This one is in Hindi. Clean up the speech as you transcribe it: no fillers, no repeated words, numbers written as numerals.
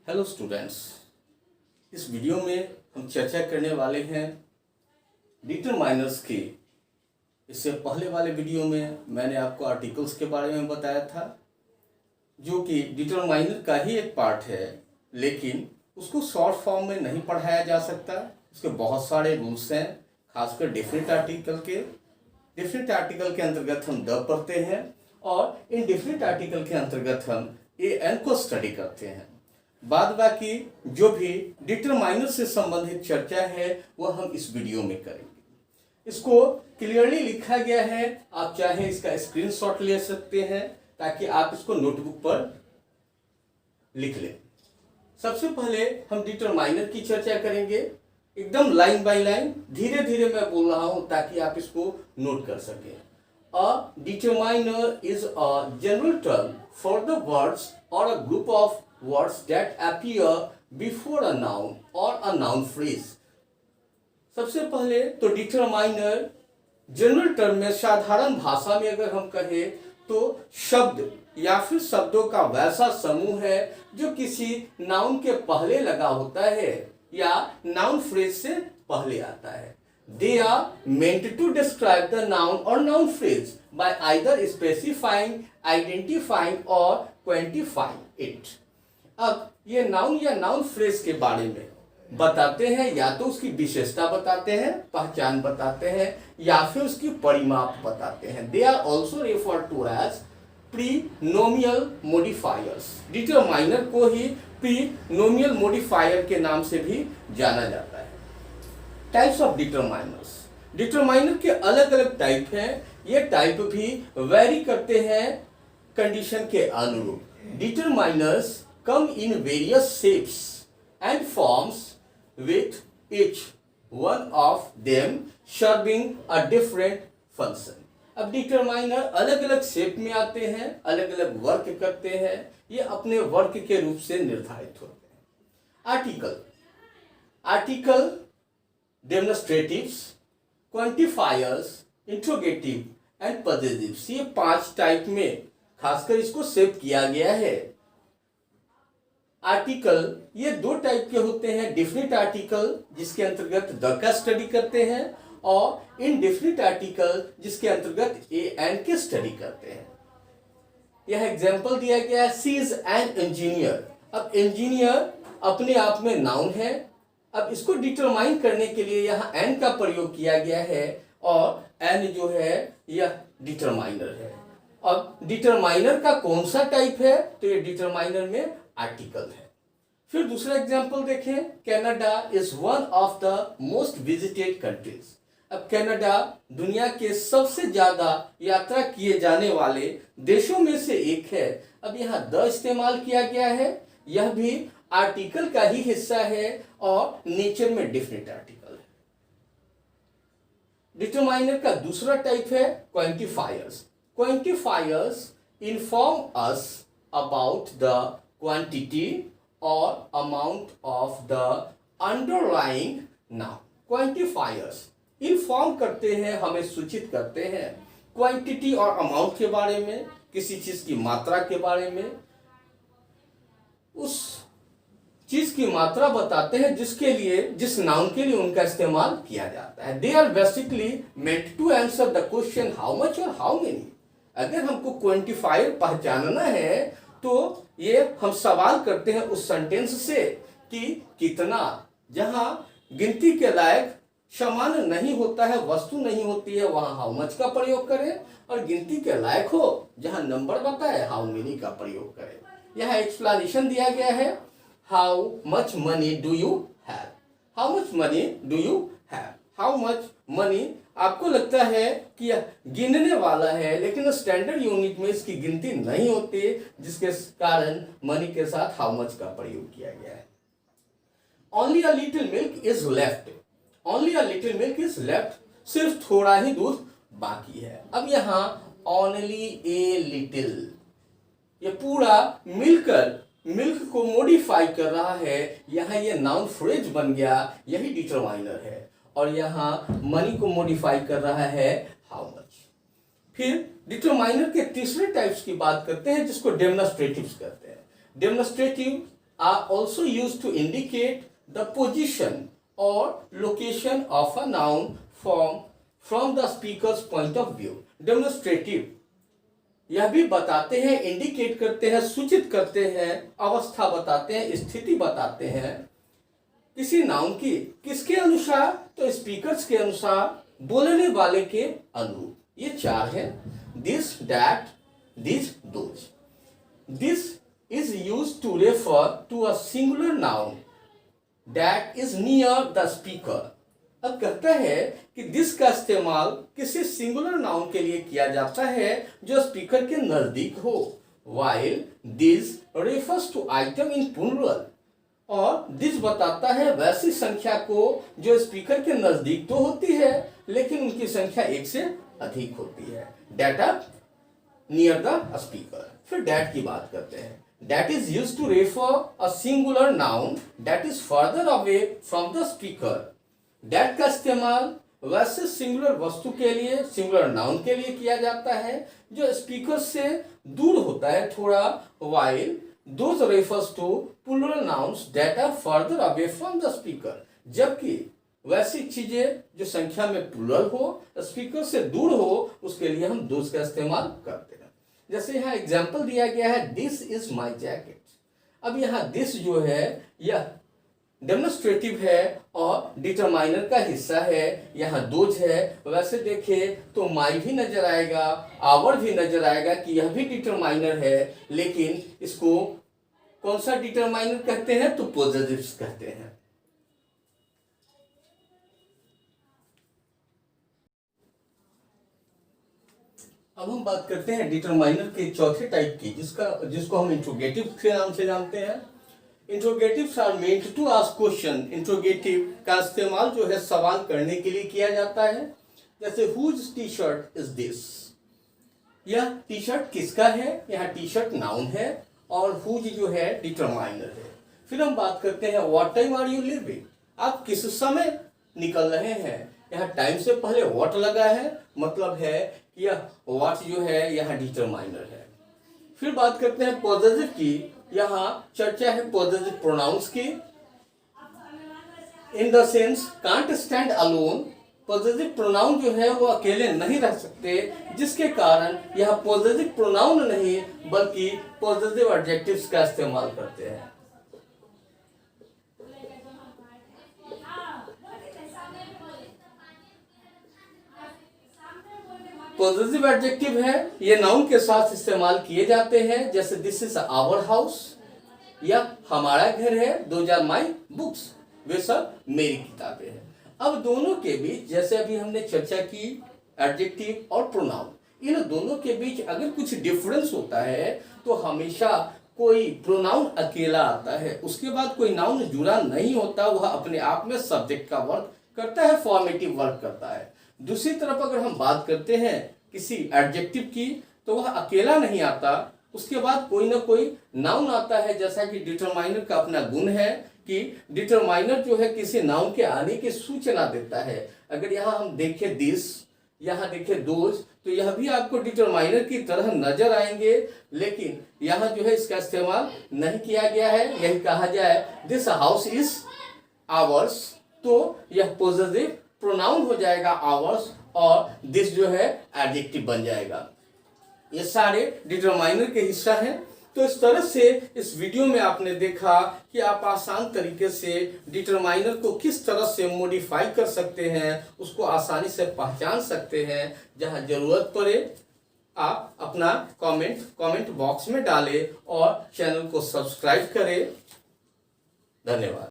हेलो स्टूडेंट्स, इस वीडियो में हम चर्चा करने वाले हैं डिटरमाइनर्स की। इससे पहले वाले वीडियो में मैंने आपको आर्टिकल्स के बारे में बताया था, जो कि डिटरमाइनर का ही एक पार्ट है, लेकिन उसको शॉर्ट फॉर्म में नहीं पढ़ाया जा सकता। इसके बहुत सारे रूल्स हैं, खासकर डेफिनेट आर्टिकल के। डेफिनेट आर्टिकल के अंतर्गत हम द पढ़ते हैं और इन डेफिनेट आर्टिकल के अंतर्गत हम ए एन को स्टडी करते हैं। बाद बाकी जो भी डिटरमाइनर से संबंधित चर्चा है वह हम इस वीडियो में करेंगे। इसको क्लियरली लिखा गया है, आप चाहे इसका स्क्रीनशॉट ले सकते हैं ताकि आप इसको नोटबुक पर लिख लें। सबसे पहले हम डिटरमाइनर की चर्चा करेंगे, एकदम लाइन बाय लाइन, धीरे धीरे मैं बोल रहा हूं ताकि आप इसको नोट कर सकें। A determiner is a general term for the words और a group of words that appear before a noun or a noun phrase। सबसे पहले तो डिटरमाइनर जनरल टर्म में, साधारण भाषा में अगर हम कहें तो शब्द या फिर शब्दों का वैसा समूह है जो किसी नाउन के पहले लगा होता है या नाउन फ्रेज से पहले आता है। They are meant to describe the noun or noun phrase by either specifying, identifying or quantifying it। अब ये नाउन या नाउन फ्रेज के बारे में बताते हैं, या तो उसकी विशेषता बताते हैं, पहचान बताते हैं, या फिर उसकी परिमाप बताते हैं। They are also refer to as prenominal modifiers. Determiner को ही प्रीनोमियल मॉडिफायर के नाम से भी जाना जाता है। टाइप्स ऑफ डिटरमाइनर्स, डिटरमाइनर के अलग अलग टाइप हैं। ये टाइप भी वेरी करते हैं कंडीशन के अनुरूप। Determiners come in various shapes and forms, with each one of them serving a different function। अब डिटरमाइनर अलग अलग शेप में आते हैं, अलग अलग वर्क करते हैं, ये अपने वर्क के रूप से निर्धारित होते हैं। Article, article demonstratives, quantifiers, interrogative and possessives, ये 5 टाइप में खासकर इसको शेप किया गया है। आर्टिकल ये 2 टाइप के होते हैं, डेफिनिट आर्टिकल जिसके अंतर्गत द का स्टडी करते हैं, और इनडेफिनिट आर्टिकल जिसके अंतर्गत ए एंड के स्टडी करते हैं। यह एग्जांपल दिया गया है, सी इज एन इंजीनियर। अब इंजीनियर अपने आप में नाउन है। अब इसको डिटरमाइन करने के लिए यहाँ एन का प्रयोग किया गया है, और एन जो है यह डिटरमाइनर है। अब डिटरमाइनर का कौन सा टाइप है, तो ये डिटरमाइनर में आर्टिकल है। फिर दूसरा एग्जांपल देखें, Canada is one of the most visited countries. अब कनाडा दुनिया के सबसे ज्यादा यात्रा किए जाने वाले देशों में से एक है। अब यहाँ द इस्तेमाल किया गया है, यह भी आर्टिकल का ही हिस्सा है और नेचर में डेफिनिट आर्टिकल है। डिटरमाइनर का दूसरा टाइप है quantifiers. Quantifiers inform us about the quantity or amount of the underlying noun। quantifiers inform करते हैं, हमें सूचित करते हैं क्वांटिटी और अमाउंट के बारे में, किसी चीज की मात्रा के बारे में। उस चीज की मात्रा बताते हैं जिसके लिए, जिस नाउन के लिए उनका इस्तेमाल किया जाता है। They are basically meant to answer the question how much और हाउ मेनी। अगर हमको क्वांटिफायर पहचानना है तो ये हम सवाल करते हैं उस सेंटेंस से कि कितना। जहां गिनती के लायक सामान्य नहीं होता है, वस्तु नहीं होती है, वहां हाउ मच का प्रयोग करें, और गिनती के लायक हो जहां नंबर बताए हाउ मेनी का प्रयोग करें। यह एक्सप्लेनेशन दिया गया है, how much money do you have. How much money do you have, how much money आपको लगता है कि यह गिनने वाला है, लेकिन स्टैंडर्ड यूनिट में इसकी गिनती नहीं होती, जिसके कारण मनी के साथ हाउ मच का प्रयोग किया गया है। Only a little milk is left, only a little milk is left, सिर्फ थोड़ा ही दूध बाकी है। अब यहाँ ओनली ए लिटिल, ये पूरा मिलकर मिल्क को मॉडिफाई कर रहा है, यहाँ ये नाउन फ्रेज बन गया, यही डिटरमाइनर है। और यहाँ मनी को मॉडिफाई कर रहा है हाउ मच। फिर डिटरमाइनर के तीसरे टाइप्स की बात करते हैं जिसको डेमोन्स्ट्रेटिव्स कहते हैं। Demonstrative are also used to indicate the position or location of a noun from the speaker's point of view. Demonstrative यह भी बताते हैं, इंडिकेट करते हैं, सूचित करते हैं, अवस्था बताते हैं, स्थिति बताते हैं किसी नाउन की। किसके अनुसार? तो स्पीकर्स के अनुसार, बोलने वाले के अनुरूप। ये चार है, this, that, this, those. This is used to refer to a singular noun that is near the speaker. अब कहता है कि दिस का इस्तेमाल किसी सिंगुलर नाउन के लिए किया जाता है जो स्पीकर के नजदीक हो, while this refers to item in plural. और दिस बताता है वैसी संख्या को जो स्पीकर के नजदीक तो होती है लेकिन उनकी संख्या एक से अधिक होती है। Data near the speaker. फिर डैट की बात करते हैं। That is used to refer a singular noun that is further away from the speaker. That का इस्तेमाल वैसे सिंगुलर वस्तु के लिए, सिंगुलर नाउन के लिए किया जाता है जो स्पीकर से दूर होता है थोड़ा, while those refers to plural nouns that are further away from the speaker. जबकि वैसी चीजें जो संख्या में प्लूरल हो, स्पीकर से दूर हो, उसके लिए हम those का इस्तेमाल करते हैं। जैसे यहाँ एग्जाम्पल दिया गया है, दिस इज माई जैकेट। अब यहाँ दिस जो है यह डेमोन्स्ट्रेटिव है और डिटरमाइनर का हिस्सा है। यहाँ दोज है, वैसे देखे तो माई भी नजर आएगा, आवर भी नजर आएगा कि यह भी डिटरमाइनर है, लेकिन इसको कौन सा डिटरमाइनर कहते हैं? तो पॉजिटिव्स कहते हैं। अब हम बात करते हैं डिटरमाइनर के चौथे टाइप की, जिसको हम इंट्रोगेटिव के नाम से जानते हैं। Interrogatives are meant to ask question. Interrogative का इस्तेमाल जो है सवाल करने के लिए किया जाता है। जैसे whose T shirt is this, यह टी शर्ट किसका है? यहाँ टी शर्ट नाउन है और हुज जो है डिटरमाइनर है। फिर हम बात करते हैं what time are you living, आप किस समय निकल रहे हैं? यहाँ टाइम से पहले व्हाट लगा है, मतलब है कि यह व्हाट जो है यहाँ डिटरमाइनर है। फिर बात करते हैं पॉजिटिव की। यहाँ चर्चा है पॉजिटिव प्रोनाउंस की। In the sense can't stand alone, positive pronoun जो है वो अकेले नहीं रह सकते, जिसके कारण यह पॉजिटिव प्रोनाउन नहीं बल्कि पॉजिटिव एडजेक्टिव्स का इस्तेमाल करते हैं। पॉजिटिव एडजेक्टिव है, ये नाउन के साथ इस्तेमाल किए जाते हैं। जैसे दिस इज आवर हाउस, या हमारा घर है, दोज आर माई बुक्स, वे सब मेरी किताबें हैं। अब दोनों के बीच, जैसे अभी हमने चर्चा की एडजेक्टिव और प्रोनाउन, इन दोनों के बीच अगर कुछ डिफरेंस होता है तो हमेशा कोई प्रोनाउन अकेला आता है, उसके बाद कोई नाउन जुड़ा नहीं होता, वह अपने आप में सब्जेक्ट का वर्क करता है, फॉर्मेटिव वर्क करता है। दूसरी तरफ अगर हम बात करते हैं किसी एडजेक्टिव की, तो वह अकेला नहीं आता, उसके बाद कोई ना कोई नाउन आता है। जैसा कि डिटरमाइनर का अपना गुण है कि डिटरमाइनर जो है किसी नाउन के आने की सूचना देता है। अगर यहाँ हम देखें दिस, यहाँ देखें दोज, तो यह भी आपको डिटरमाइनर की तरह नजर आएंगे, लेकिन यहाँ जो है इसका इस्तेमाल नहीं किया गया है। यही कहा जाए दिस हाउस इज आवर्स, तो यह पॉजिटिव प्रोनाउन हो जाएगा आवर्स, और दिस जो है एडजेक्टिव बन जाएगा। ये सारे डिटरमाइनर के हिस्सा हैं। तो इस तरह से इस वीडियो में आपने देखा कि आप आसान तरीके से डिटरमाइनर को किस तरह से मॉडिफाई कर सकते हैं, उसको आसानी से पहचान सकते हैं। जहां जरूरत पड़े आप अपना कमेंट बॉक्स में डालें और चैनल को सब्सक्राइब करें। धन्यवाद।